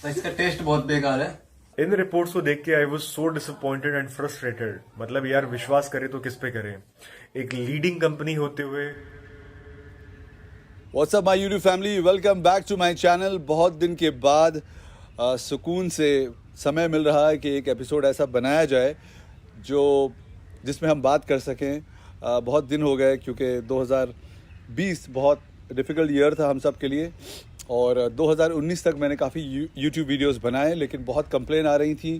तो इसका टेस्ट बहुत बेकार है। इन रिपोर्ट्स को देख के I was so disappointed and frustrated. मतलब यार विश्वास करे तो किस पे करें, एक लीडिंग कंपनी होते हुए। What's up my YouTube family, welcome back to my channel. बहुत दिन के बाद सुकून से समय मिल रहा है कि एक एपिसोड ऐसा बनाया जाए जिसमें हम बात कर सकें। बहुत दिन हो गए क्योंकि 2020 बहुत डिफ़िकल्ट ईयर था हम सब के लिए, और 2019 तक मैंने काफ़ी यूट्यूब वीडियोस बनाए, लेकिन बहुत कंप्लेन आ रही थी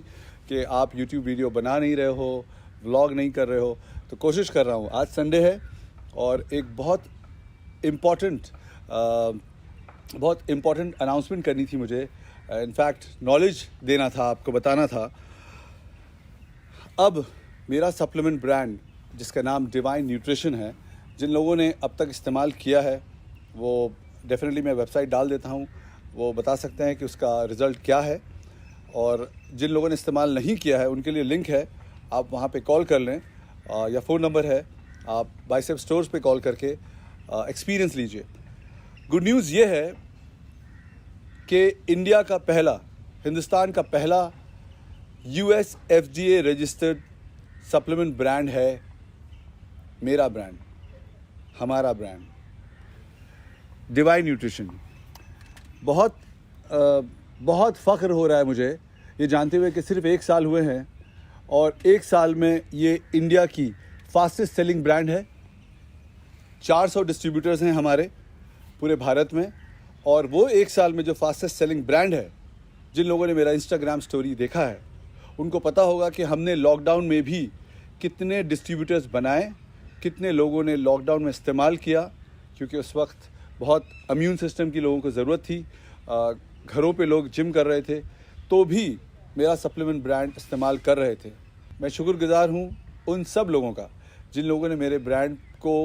कि आप यूट्यूब वीडियो बना नहीं रहे हो, व्लॉग नहीं कर रहे हो। तो कोशिश कर रहा हूँ। आज संडे है और एक बहुत इम्पॉर्टेंट अनाउंसमेंट करनी थी मुझे। इनफैक्ट नॉलेज देना था, आपको बताना था। अब मेरा सप्लीमेंट ब्रांड जिसका नाम डिवाइन न्यूट्रिशन है, जिन लोगों ने अब तक इस्तेमाल किया है वो डेफिनेटली मैं वेबसाइट डाल देता हूँ, वो बता सकते हैं कि उसका रिज़ल्ट क्या है। और जिन लोगों ने इस्तेमाल नहीं किया है उनके लिए लिंक है, आप वहाँ पे कॉल कर लें, या फ़ोन नंबर है, आप बाइसेप स्टोर्स पे कॉल करके एक्सपीरियंस लीजिए। गुड न्यूज़ ये है कि हिंदुस्तान का पहला US FDA registered supplement brand है मेरा ब्रांड, हमारा ब्रांड डिवाइन न्यूट्रिशन। बहुत फ़ख्र हो रहा है मुझे ये जानते हुए कि सिर्फ 1 साल हुए हैं और 1 साल में ये इंडिया की फास्टेस्ट सेलिंग ब्रांड है। 400 डिस्ट्रीब्यूटर्स हैं हमारे पूरे भारत में, और वो 1 साल में जो फास्टेस्ट सेलिंग ब्रांड है, जिन लोगों ने मेरा इंस्टाग्राम स्टोरी देखा है उनको पता होगा कि हमने लॉकडाउन में भी कितने डिस्ट्रीब्यूटर्स बनाए, कितने लोगों ने लॉकडाउन में इस्तेमाल किया, क्योंकि उस वक्त बहुत इम्यून सिस्टम की लोगों को ज़रूरत थी। घरों पे लोग जिम कर रहे थे तो भी मेरा सप्लीमेंट ब्रांड इस्तेमाल कर रहे थे। मैं शुक्रगुजार हूँ उन सब लोगों का जिन लोगों ने मेरे ब्रांड को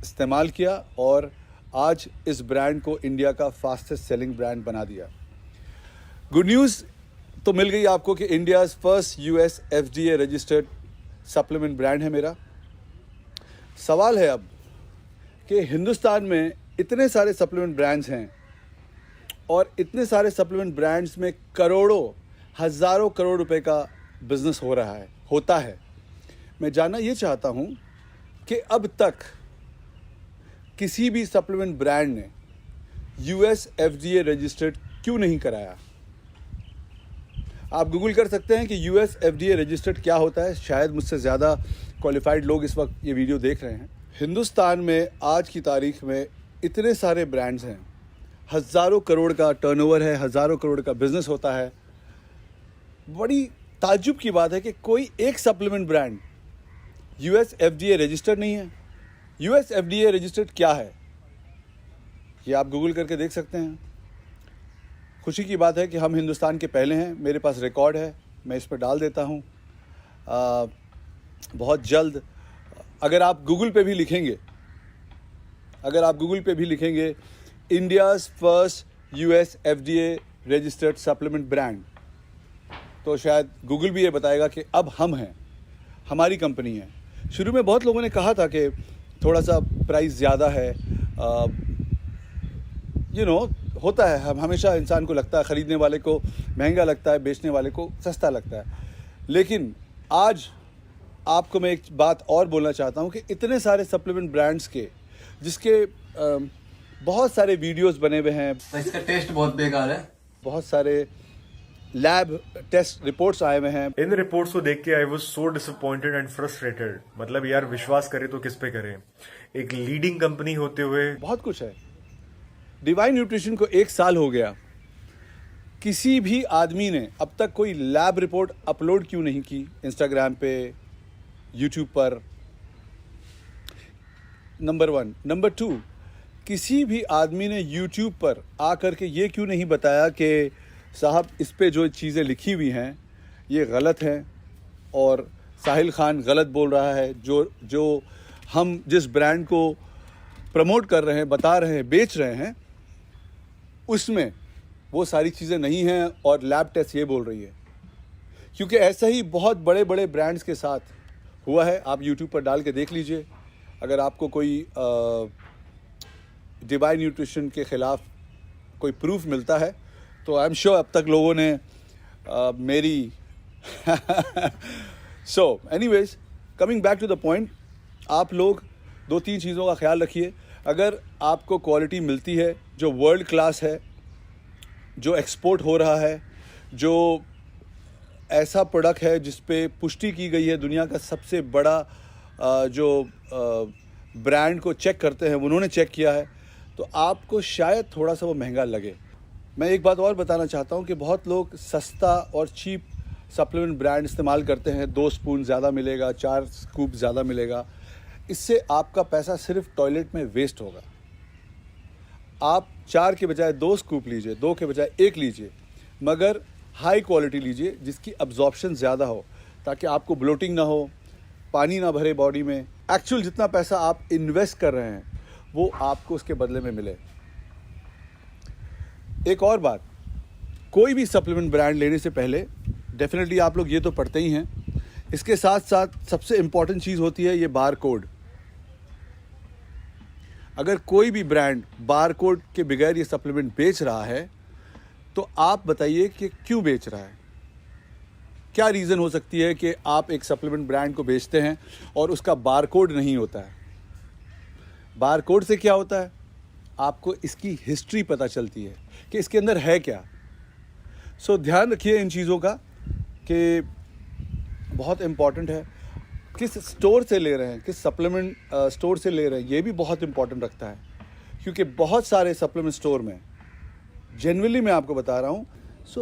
इस्तेमाल किया और आज इस ब्रांड को इंडिया का फास्टेस्ट सेलिंग ब्रांड बना दिया। गुड न्यूज़ तो मिल गई आपको कि India's first US FDA registered supplement brand है मेरा। सवाल है अब कि हिंदुस्तान में इतने सारे सप्लीमेंट ब्रांड्स हैं और इतने सारे सप्लीमेंट ब्रांड्स में हज़ारों करोड़ रुपए का बिजनेस होता है। मैं जानना ये चाहता हूँ कि अब तक किसी भी सप्लीमेंट ब्रांड ने US FDA रजिस्टर्ड क्यों नहीं कराया। आप गूगल कर सकते हैं कि US FDA रजिस्टर्ड क्या होता है। शायद मुझसे ज़्यादा क्वालिफाइड लोग इस वक्त ये वीडियो देख रहे हैं। हिंदुस्तान में आज की तारीख में इतने सारे ब्रांड्स हैं, हज़ारों करोड़ का टर्नओवर है, हज़ारों करोड़ का बिजनेस होता है। बड़ी ताज्जुब की बात है कि कोई एक supplement brand US FDA registered नहीं है। US FDA रजिस्टर्ड क्या है ये आप गूगल करके देख सकते हैं। खुशी की बात है कि हम हिंदुस्तान के पहले हैं। मेरे पास रिकॉर्ड है, मैं इस पर डाल देता हूँ। बहुत जल्द अगर आप गूगल पे भी लिखेंगे India's first US FDA registered supplement brand, तो शायद गूगल भी ये बताएगा कि अब हम हैं, हमारी कंपनी है। शुरू में बहुत लोगों ने कहा था कि थोड़ा सा प्राइस ज़्यादा है। होता है, हम हमेशा इंसान को लगता है, ख़रीदने वाले को महंगा लगता है, बेचने वाले को सस्ता लगता है। लेकिन आज आपको मैं एक बात और बोलना चाहता हूँ कि इतने सारे सप्लीमेंट ब्रांड्स के जिसके बहुत सारे वीडियोस बने हुए हैं, तो इसका टेस्ट बहुत बेकार है। बहुत सारे लैब टेस्ट रिपोर्ट्स आए हुए हैं। इन रिपोर्ट्स को देख के I was so disappointed and frustrated. मतलब यार विश्वास करे तो किस पे करें, एक लीडिंग कंपनी होते हुए। बहुत कुछ है। डिवाइन न्यूट्रिशन को 1 साल हो गया, किसी भी आदमी ने अब तक कोई लैब रिपोर्ट अपलोड क्यों नहीं की इंस्टाग्राम पे, यूट्यूब पर। नंबर 1। नंबर 2, किसी भी आदमी ने यूट्यूब पर आकर के ये क्यों नहीं बताया कि साहब इस पे जो चीज़ें लिखी हुई हैं ये गलत हैं और साहिल खान गलत बोल रहा है। जो हम जिस ब्रांड को प्रमोट कर रहे हैं, बता रहे हैं, बेच रहे हैं, उसमें वो सारी चीज़ें नहीं हैं और लैब टेस्ट ये बोल रही है। क्योंकि ऐसा ही बहुत बड़े बड़े ब्रांड्स के साथ हुआ है। आप यूट्यूब पर डाल के देख लीजिए। अगर आपको कोई डिवाइन न्यूट्रिशन के ख़िलाफ़ कोई प्रूफ मिलता है तो आई एम श्योर अब तक लोगों ने मेरी so anyways coming back to the point, आप लोग 2-3 चीज़ों का ख्याल रखिए। अगर आपको क्वालिटी मिलती है जो वर्ल्ड क्लास है, जो एक्सपोर्ट हो रहा है, जो ऐसा प्रोडक्ट है जिस पे पुष्टि की गई है, दुनिया का सबसे बड़ा जो ब्रांड को चेक करते हैं उन्होंने चेक किया है, तो आपको शायद थोड़ा सा वो महंगा लगे। मैं एक बात और बताना चाहता हूँ कि बहुत लोग सस्ता और चीप सप्लीमेंट ब्रांड इस्तेमाल करते हैं। 2 स्पून ज़्यादा मिलेगा, 4 स्कूप ज़्यादा मिलेगा। इससे आपका पैसा सिर्फ टॉयलेट में वेस्ट होगा। आप 4 के बजाय 2 स्कूप लीजिए, 2 के बजाय 1 लीजिए, मगर हाई क्वालिटी लीजिए जिसकी अब्जॉर्प्शन ज़्यादा हो, ताकि आपको ब्लोटिंग ना हो, पानी ना भरे बॉडी में। एक्चुअल जितना पैसा आप इन्वेस्ट कर रहे हैं वो आपको उसके बदले में मिले। एक और बात, कोई भी सप्लीमेंट ब्रांड लेने से पहले डेफिनेटली आप लोग ये तो पढ़ते ही हैं, इसके साथ साथ सबसे इम्पॉर्टेंट चीज़ होती है ये बार कोड। अगर कोई भी ब्रांड बार कोड के बगैर ये सप्लीमेंट बेच रहा है तो आप बताइए कि क्यों बेच रहा है। क्या रीज़न हो सकती है कि आप एक सप्लीमेंट ब्रांड को बेचते हैं और उसका बार कोड नहीं होता है। बार कोड से क्या होता है, आपको इसकी हिस्ट्री पता चलती है कि इसके अंदर है क्या। सो ध्यान रखिए इन चीज़ों का कि बहुत इम्पॉर्टेंट है। किस स्टोर से ले रहे हैं, किस सप्लीमेंट स्टोर से ले रहे हैं, ये भी बहुत इम्पॉर्टेंट रखता है। क्योंकि बहुत सारे सप्लीमेंट स्टोर में, जेन्युइनली मैं आपको बता रहा हूँ,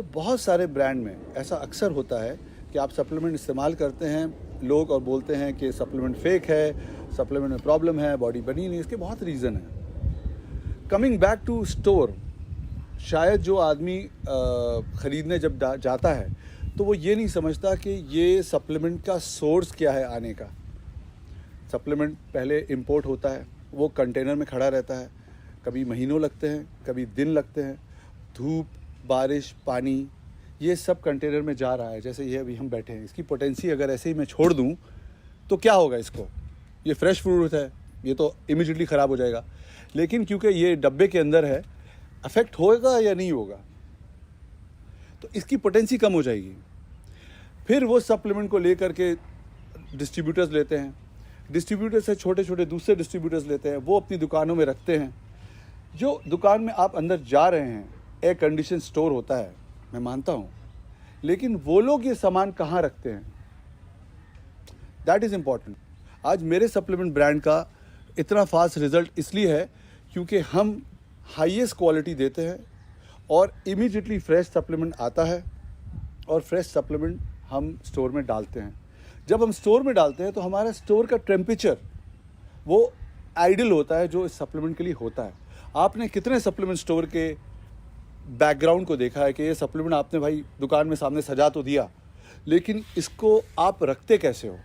बहुत सारे ब्रांड में ऐसा अक्सर होता है कि आप सप्लीमेंट इस्तेमाल करते हैं लोग और बोलते हैं कि सप्लीमेंट फेक है, सप्लीमेंट में प्रॉब्लम है, बॉडी बनी नहीं। इसके बहुत रीज़न है। कमिंग बैक टू स्टोर, शायद जो आदमी ख़रीदने जब जाता है तो वो ये नहीं समझता कि ये सप्लीमेंट का सोर्स क्या है आने का। सप्लीमेंट पहले इंपोर्ट होता है, वो कंटेनर में खड़ा रहता है, कभी महीनों लगते हैं, कभी दिन लगते हैं, धूप, बारिश, पानी, ये सब कंटेनर में जा रहा है। जैसे ये अभी हम बैठे हैं, इसकी पोटेंसी अगर ऐसे ही मैं छोड़ दूं तो क्या होगा इसको। ये फ्रेश फ्रूट है, ये तो इमीडिएटली ख़राब हो जाएगा। लेकिन क्योंकि ये डब्बे के अंदर है, अफेक्ट होगा या नहीं होगा, तो इसकी पोटेंसी कम हो जाएगी। फिर वो सप्लीमेंट को लेकर के डिस्ट्रीब्यूटर्स लेते हैं, डिस्ट्रीब्यूटर से छोटे छोटे दूसरे डिस्ट्रीब्यूटर्स लेते हैं, वो अपनी दुकानों में रखते हैं। जो दुकान में आप अंदर जा रहे हैं, एयर कंडीशन स्टोर होता है, मैं मानता हूँ, लेकिन वो लोग ये सामान कहाँ रखते हैं, दैट इज़ इम्पॉर्टेंट। आज मेरे सप्लीमेंट ब्रांड का इतना फास्ट रिजल्ट इसलिए है क्योंकि हम हाईएस्ट क्वालिटी देते हैं और इमीडिएटली फ्रेश सप्लीमेंट आता है और फ्रेश सप्लीमेंट हम स्टोर में डालते हैं। जब हम स्टोर में डालते हैं तो हमारा स्टोर का टेम्परेचर वो आइडियल होता है जो इस सप्लीमेंट के लिए होता है। आपने कितने सप्लीमेंट स्टोर के बैकग्राउंड को देखा है कि ये सप्लीमेंट आपने भाई दुकान में सामने सजा तो दिया, लेकिन इसको आप रखते कैसे हो।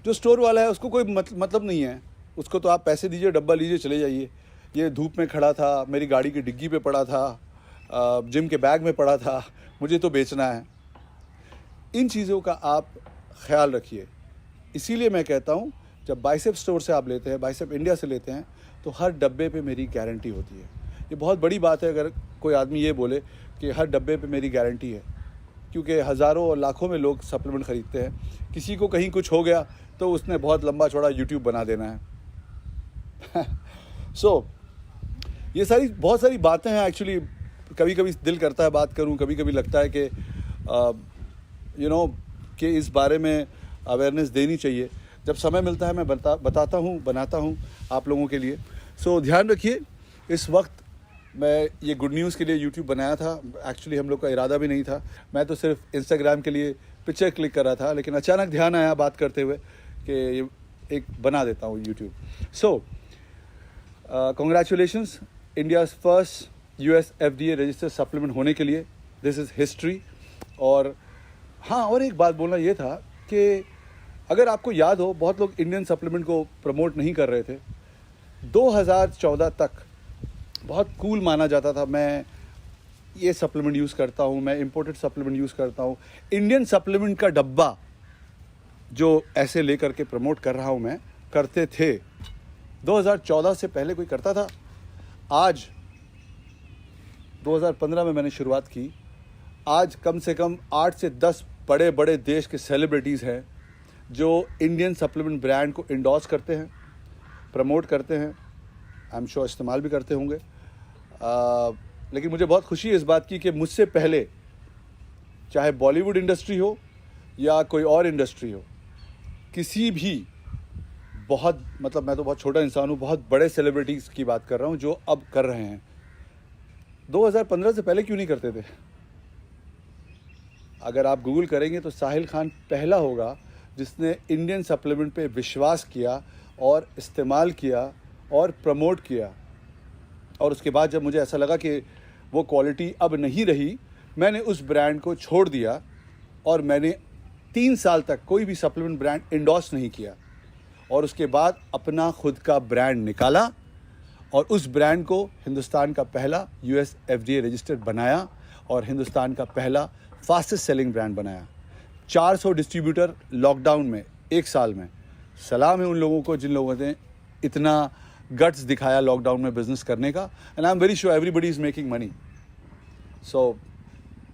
जो स्टोर वाला है उसको कोई मतलब नहीं है, उसको तो आप पैसे दीजिए, डब्बा लीजिए, चले जाइए। ये धूप में खड़ा था, मेरी गाड़ी की डिग्गी पे पड़ा था, जिम के बैग में पड़ा था, मुझे तो बेचना है। इन चीज़ों का आप ख्याल रखिए। इसीलिए मैं कहता हूँ जब बाइसेप स्टोर से आप लेते हैं, बाइसेप इंडिया से लेते हैं, तो हर डब्बे पे मेरी गारंटी होती है। ये बहुत बड़ी बात है अगर कोई आदमी ये बोले कि हर डब्बे पे मेरी गारंटी है, क्योंकि हज़ारों और लाखों में लोग सप्लीमेंट ख़रीदते हैं। किसी को कहीं कुछ हो गया तो उसने बहुत लंबा चौड़ा यूट्यूब बना देना है। सो ये बहुत सारी बातें हैं। एक्चुअली कभी कभी दिल करता है बात करूं, कभी कभी लगता है कि कि इस बारे में अवेयरनेस देनी चाहिए। जब समय मिलता है मैं बताता हूं, बनाता हूं आप लोगों के लिए। सो ध्यान रखिए, इस वक्त मैं ये गुड न्यूज़ के लिए यूट्यूब बनाया था। एक्चुअली हम लोग का इरादा भी नहीं था, मैं तो सिर्फ इंस्टाग्राम के लिए पिक्चर क्लिक कर रहा था, लेकिन अचानक ध्यान आया बात करते हुए कि ये एक बना देता हूँ यूट्यूब। सो congratulations India's first US FDA registered supplement होने के लिए। This is history. और हाँ, और एक बात बोलना ये था कि अगर आपको याद हो, बहुत लोग इंडियन सप्लीमेंट को प्रमोट नहीं कर रहे थे। 2014 तक बहुत कूल माना जाता था, मैं ये सप्लीमेंट यूज़ करता हूँ, मैं इंपोर्टेड सप्लीमेंट यूज़ करता हूँ। इंडियन सप्लीमेंट का डब्बा जो ऐसे लेकर के प्रमोट कर रहा हूँ मैं, करते थे। 2014 से पहले कोई करता था? आज 2015 में मैंने शुरुआत की। आज कम से कम 8 से 10 बड़े बड़े देश के सेलिब्रिटीज़ हैं जो इंडियन सप्लीमेंट ब्रांड को इंडोर्स करते हैं, प्रमोट करते हैं, आई एम श्योर इस्तेमाल भी करते होंगे। लेकिन मुझे बहुत खुशी है इस बात की कि मुझसे पहले, चाहे बॉलीवुड इंडस्ट्री हो या कोई और इंडस्ट्री हो, किसी भी बहुत, मतलब मैं तो बहुत छोटा इंसान हूँ, बहुत बड़े सेलिब्रिटीज़ की बात कर रहा हूँ जो अब कर रहे हैं। 2015 से पहले क्यों नहीं करते थे? अगर आप गूगल करेंगे तो साहिल खान पहला होगा जिसने इंडियन सप्लीमेंट पे विश्वास किया और इस्तेमाल किया और प्रमोट किया। और उसके बाद जब मुझे ऐसा लगा कि वो क्वालिटी अब नहीं रही, मैंने उस ब्रांड को छोड़ दिया और मैंने 3 साल तक कोई भी सप्लीमेंट ब्रांड इंडोर्स नहीं किया। और उसके बाद अपना खुद का ब्रांड निकाला और उस ब्रांड को हिंदुस्तान का पहला US FDA रजिस्टर्ड बनाया और हिंदुस्तान का पहला फास्टेस्ट सेलिंग ब्रांड बनाया। 400 डिस्ट्रीब्यूटर लॉकडाउन में 1 साल में। सलाम है उन लोगों को जिन लोगों ने इतना गट्स दिखाया लॉकडाउन में बिजनेस करने का। And I am very sure everybody is making money. So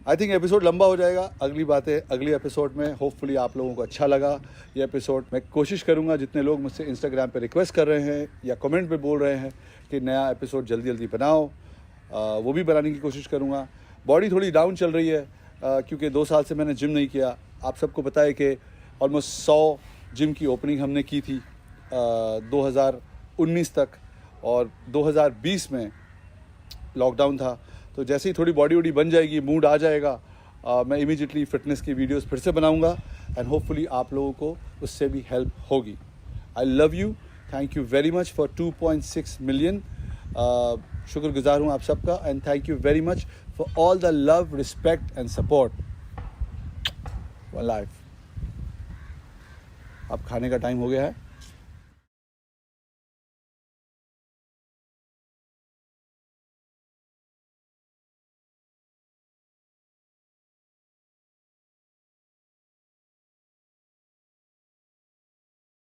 I think episode लंबा हो जाएगा। अगली बातें अगली एपिसोड में। होपफुली आप लोगों को अच्छा लगा ये एपिसोड। मैं कोशिश करूँगा, जितने लोग मुझसे इंस्टाग्राम पे रिक्वेस्ट कर रहे हैं या कमेंट पे बोल रहे हैं कि नया एपिसोड जल्दी जल्दी बनाओ, वो भी बनाने की कोशिश करूँगा। बॉडी थोड़ी डाउन चल रही है क्योंकि 2 साल से मैंने जिम नहीं किया। आप सबको पता है कि ऑलमोस्ट 100 जिम की ओपनिंग हमने की थी 2019 तक, और 2020 में लॉकडाउन था। तो जैसे ही थोड़ी बॉडी वॉडी बन जाएगी, मूड आ जाएगा, मैं इमीडिएटली फिटनेस की वीडियोस फिर से बनाऊंगा एंड होपफुली आप लोगों को उससे भी हेल्प होगी। I love you, thank you very much for 2.6 million. शुक्रगुजार हूँ आप सबका and thank you very much for all the love, respect and support. One life. अब खाने का टाइम हो गया है।